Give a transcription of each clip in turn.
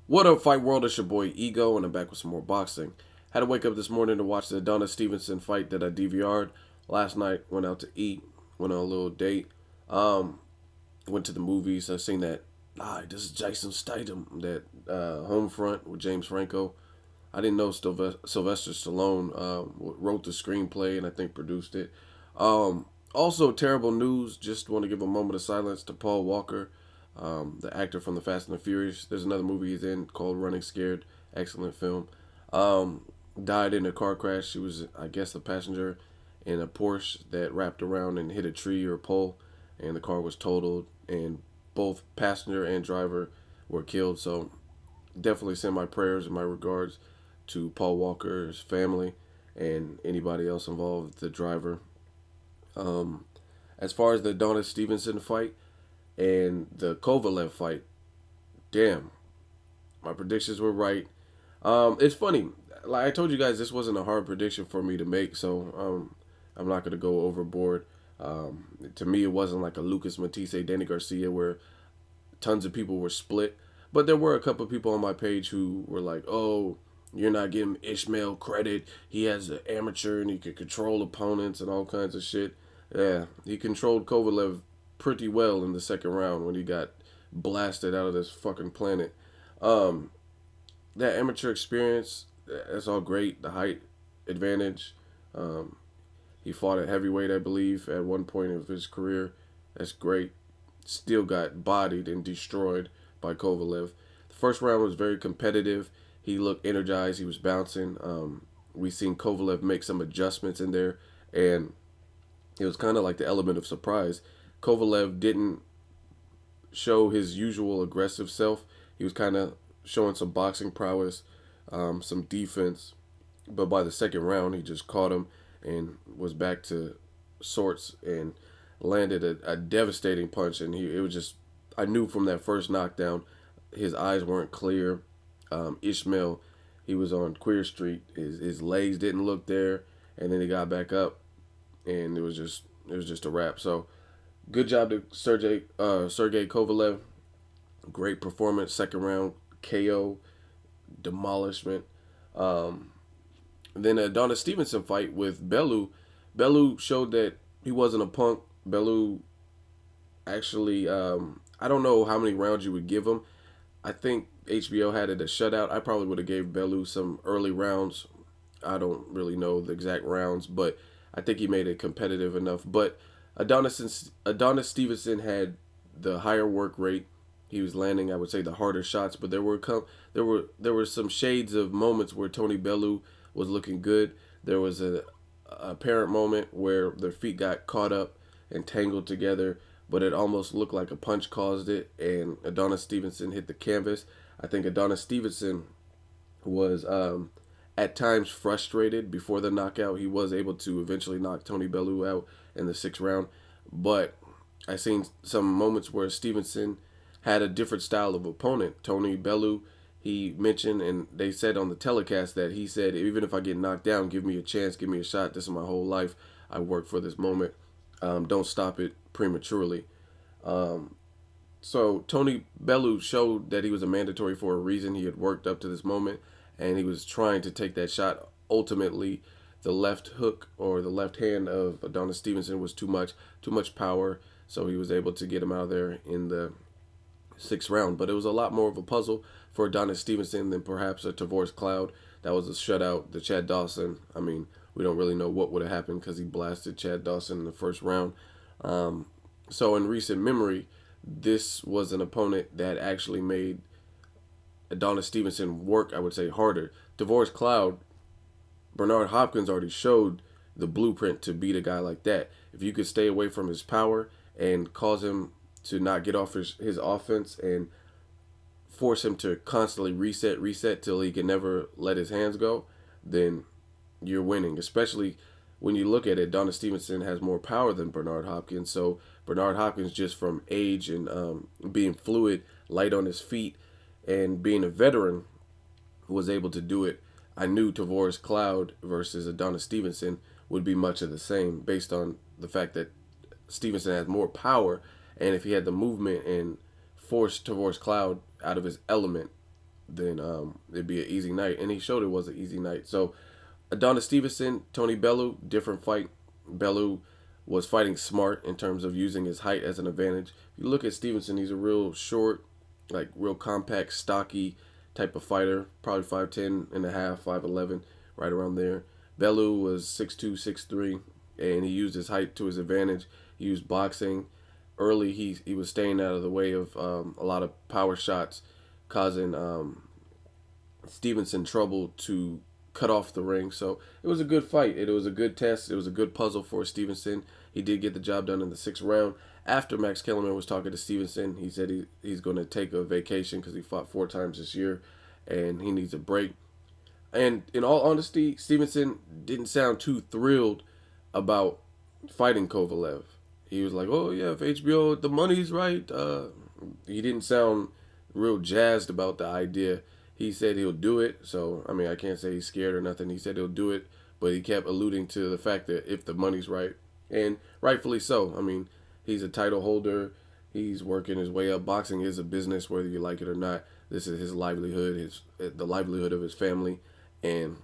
What up, Fight World? It's your boy Ego, and I'm back with some more boxing. Had to wake up this morning to watch the Adonis Stevenson fight that I DVR'd last night. Went out to eat, went on a little date, um, went to the movies. I seen that. This is Jason Statham, that Home Front with James Franco. I didn't know Sylvester Stallone wrote the screenplay and I think produced it. Also, terrible news. Just want to give a moment of silence to Paul Walker, the actor from the Fast and the Furious. There's another movie he's in called Running Scared. Excellent film. Um, Died in a car crash. She was, I guess, the passenger in a Porsche that wrapped around and hit a tree or a pole, and the car was totaled, and both passenger and driver were killed. So definitely send my prayers and my regards to Paul Walker's family and anybody else involved, the driver. Um, as far as the Adonis Stevenson fight and the Kovalev fight, damn, my predictions were right. It's funny. Like I told you guys, this wasn't a hard prediction for me to make, so I'm not gonna go overboard. To me, it wasn't like a Lucas Matisse, Danny Garcia, where tons of people were split. But there were a couple of people on my page who were like, "Oh, you're not giving Ishmael credit. He has an amateur and he could control opponents and all kinds of shit." Yeah, he controlled Kovalev pretty well in the second round when he got blasted out of this fucking planet. Um, that amateur experience, that's all great. The height advantage. Um, he fought at heavyweight, I believe, at one point of his career. That's great. Still got bodied and destroyed by Kovalev. The first round was very competitive. He looked energized. He was bouncing. We seen Kovalev make some adjustments in there, and it was kind of like the element of surprise. Kovalev didn't show his usual aggressive self. He was kind of showing some boxing prowess, some defense, but by the second round, he just caught him and was back to sorts and landed a devastating punch. And it was just, I knew from that first knockdown, his eyes weren't clear. Ishmael, he was on Queer Street. His legs didn't look there, and then he got back up, and it was just a wrap. So good job to Sergey Kovalev. Great performance. Second round KO, demolishment. Um, then Adonis Stevenson fight with Bellew. Bellew showed that he wasn't a punk. Bellew actually, I don't know how many rounds you would give him. I think HBO had it a shutout. I probably would have gave Bellew some early rounds. I don't really know the exact rounds, but I think he made it competitive enough. But Adonis Stevenson had the higher work rate. He was landing, I would say, the harder shots. But there were some shades of moments where Tony Bellew was looking good. There was a apparent moment where their feet got caught up and tangled together, but it almost looked like a punch caused it, and Adonis Stevenson hit the canvas. I think Adonis Stevenson was at times frustrated before the knockout. He was able to eventually knock Tony Bellew out in the sixth round, but I seen some moments where Stevenson had a different style of opponent. Tony Bellew, he mentioned, and they said on the telecast that he said, even if I get knocked down, give me a chance, give me a shot. This is my whole life. I worked for this moment. Don't stop it prematurely. Um, so Tony Bellew showed that he was a mandatory for a reason. He had worked up to this moment, and he was trying to take that shot. Ultimately, the left hook or the left hand of Adonis Stevenson was too much power. So he was able to get him out of there in the sixth round. But it was a lot more of a puzzle for Adonis Stevenson than perhaps a Tavoris Cloud. That was a shutout. The Chad Dawson, I mean, we don't really know what would have happened because he blasted Chad Dawson in the first round. Um, so in recent memory, this was an opponent that actually made Adonis Stevenson work, I would say, harder. Tavoris Cloud, Bernard Hopkins already showed the blueprint to beat a guy like that. If you could stay away from his power and cause him to not get off his offense and force him to constantly reset till he can never let his hands go, then you're winning. Especially when you look at it, Donna Stevenson has more power than Bernard Hopkins. So Bernard Hopkins, just from age and being fluid, light on his feet, and being a veteran, was able to do it. I knew Tavoris Cloud versus Adonis Stevenson would be much of the same based on the fact that Stevenson has more power, and if he had the movement and forced Tavoris Cloud out of his element, then it'd be an easy night. And he showed it was an easy night. So Adonis Stevenson, Tony Bellew, different fight. Bellew was fighting smart in terms of using his height as an advantage. If you look at Stevenson, he's a real short, like real compact, stocky type of fighter. Probably 5'10 and a half, 5'11, right around there. Bellew was 6'2", 6'3", and he used his height to his advantage. He used boxing. Early, he was staying out of the way of a lot of power shots, causing Stevenson trouble to cut off the ring. So it was a good fight. It was a good test. It was a good puzzle for Stevenson. He did get the job done in the 6th round. After Max Kellerman was talking to Stevenson, he said he's going to take a vacation because he fought 4 times this year, and he needs a break. And in all honesty, Stevenson didn't sound too thrilled about fighting Kovalev. He was like, "Oh yeah, if HBO the money's right." He didn't sound real jazzed about the idea. He said he'll do it. So I mean, I can't say he's scared or nothing. He said he'll do it, but he kept alluding to the fact that if the money's right, and rightfully so. I mean, he's a title holder. He's working his way up. Boxing is a business, whether you like it or not. This is his livelihood, the livelihood of his family, and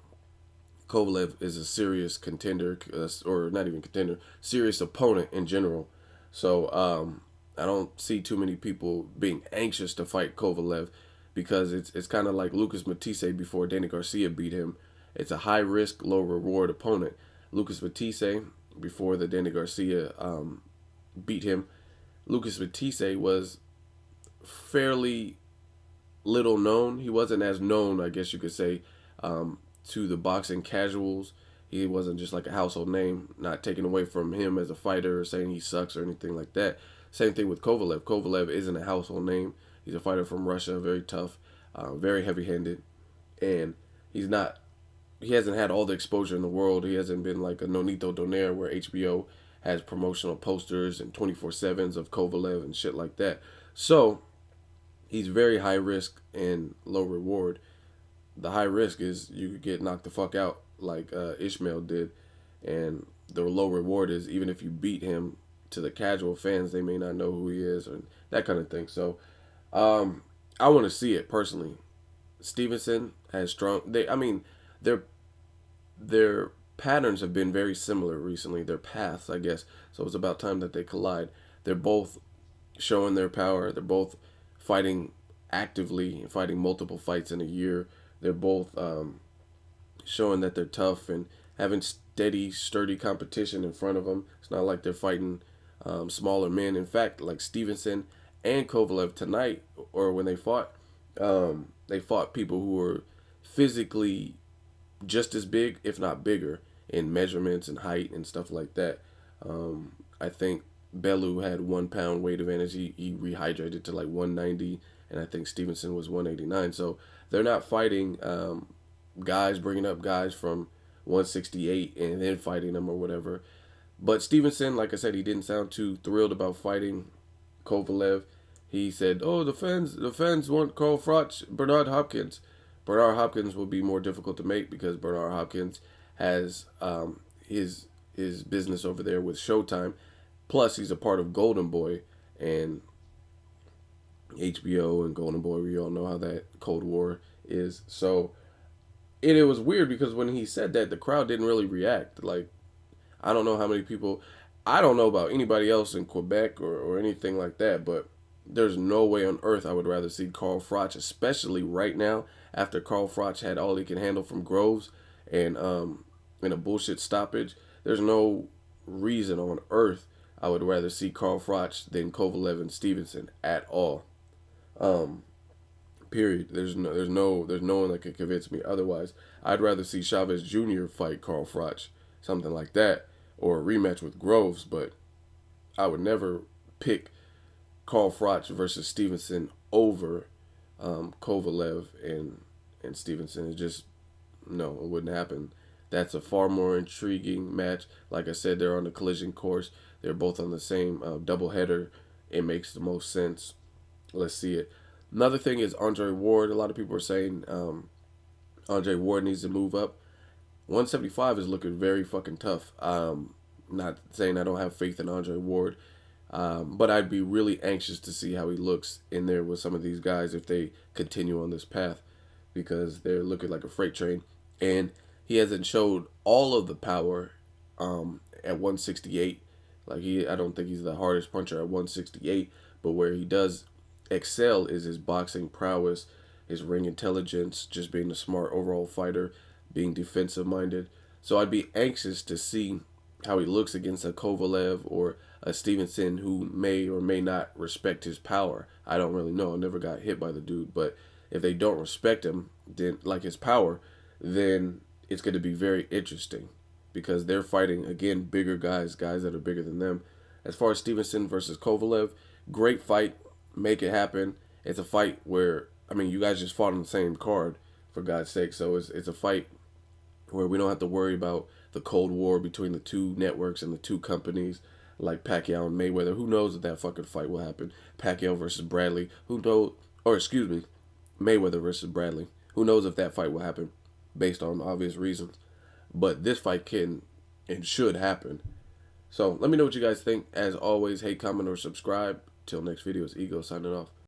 Kovalev is a serious contender, or not even contender, serious opponent in general. So I don't see too many people being anxious to fight Kovalev because it's kind of like Lucas Matisse before Danny Garcia beat him. It's a high risk, low reward opponent. Lucas Matisse, before the Danny Garcia beat him, Lucas Matisse was fairly little known. He wasn't as known, I guess you could say, to the boxing casuals. He wasn't just like a household name, not taking away from him as a fighter or saying he sucks or anything like that. Same thing with Kovalev. Kovalev isn't a household name. He's a fighter from Russia, very tough, very heavy-handed, and he hasn't had all the exposure in the world. He hasn't been like a Nonito Donaire where HBO has promotional posters and 24/7s of Kovalev and shit like that. So he's very high risk and low reward. The high risk is you could get knocked the fuck out like Ishmael did, and the low reward is even if you beat him, to the casual fans they may not know who he is and that kind of thing. So I want to see it personally. Stevenson has strong. Their patterns have been very similar recently. Their paths, I guess. So it's about time that they collide. They're both showing their power. They're both fighting actively, fighting multiple fights in a year. They're both showing that they're tough and having steady, sturdy competition in front of them. It's not like they're fighting smaller men. In fact, like Stevenson and Kovalev tonight, or when they fought people who were physically just as big, if not bigger, in measurements and height and stuff like that. I think Bellew had 1 pound weight advantage. He rehydrated to like 190, and I think Stevenson was 189. So they're not fighting guys, bringing up guys from 168 and then fighting them or whatever. But Stevenson, like I said, he didn't sound too thrilled about fighting Kovalev. He said, "Oh, the fans want Carl Froch, Bernard Hopkins." Bernard Hopkins will be more difficult to make because Bernard Hopkins has his business over there with Showtime. Plus, he's a part of Golden Boy and HBO and Golden Boy. We all know how that Cold War is. So it was weird because when he said that, the crowd didn't really react. Like, I don't know how many people. I don't know about anybody else in Quebec or anything like that, but there's no way on earth I would rather see Carl Froch, especially right now after Carl Froch had all he can handle from Groves and in a bullshit stoppage. There's no reason on earth I would rather see Carl Froch than Kovalev and Stevenson at all. Period. There's no one that could convince me otherwise. I'd rather see Chavez Jr. fight Carl Froch, something like that, or a rematch with Groves. But I would never pick Carl Froch versus Stevenson over Kovalev and Stevenson. It just, no, it wouldn't happen. That's a far more intriguing match. Like I said, they're on the collision course. They're both on the same doubleheader. It makes the most sense. Let's see it. Another thing is Andre Ward. A lot of people are saying Andre Ward needs to move up. 175 is looking very fucking tough. Not saying I don't have faith in Andre Ward, but I'd be really anxious to see how he looks in there with some of these guys if they continue on this path. because they're looking like a freight train. And he hasn't showed all of the power at 168. Like I don't think he's the hardest puncher at 168, but where he does excel is his boxing prowess, his ring intelligence, just being a smart overall fighter, being defensive minded. So I'd be anxious to see how he looks against a Kovalev or a Stevenson who may or may not respect his power. I don't really know. I never got hit by the dude, but if they don't respect him, then like his power, then it's going to be very interesting because they're fighting again bigger guys, guys that are bigger than them. As far as Stevenson versus Kovalev, great fight, make it happen. It's a fight where I mean you guys just fought on the same card for God's sake, so it's a fight where we don't have to worry about the Cold War between the two networks and the two companies like Pacquiao and Mayweather. Who knows if that fucking fight will happen? Pacquiao versus Bradley. Who knows? Or excuse me, Mayweather versus Bradley. Who knows if that fight will happen based on obvious reasons. But this fight can and should happen. So let me know what you guys think. As always, hate, comment, or subscribe. Till next video, it's Ego signing off.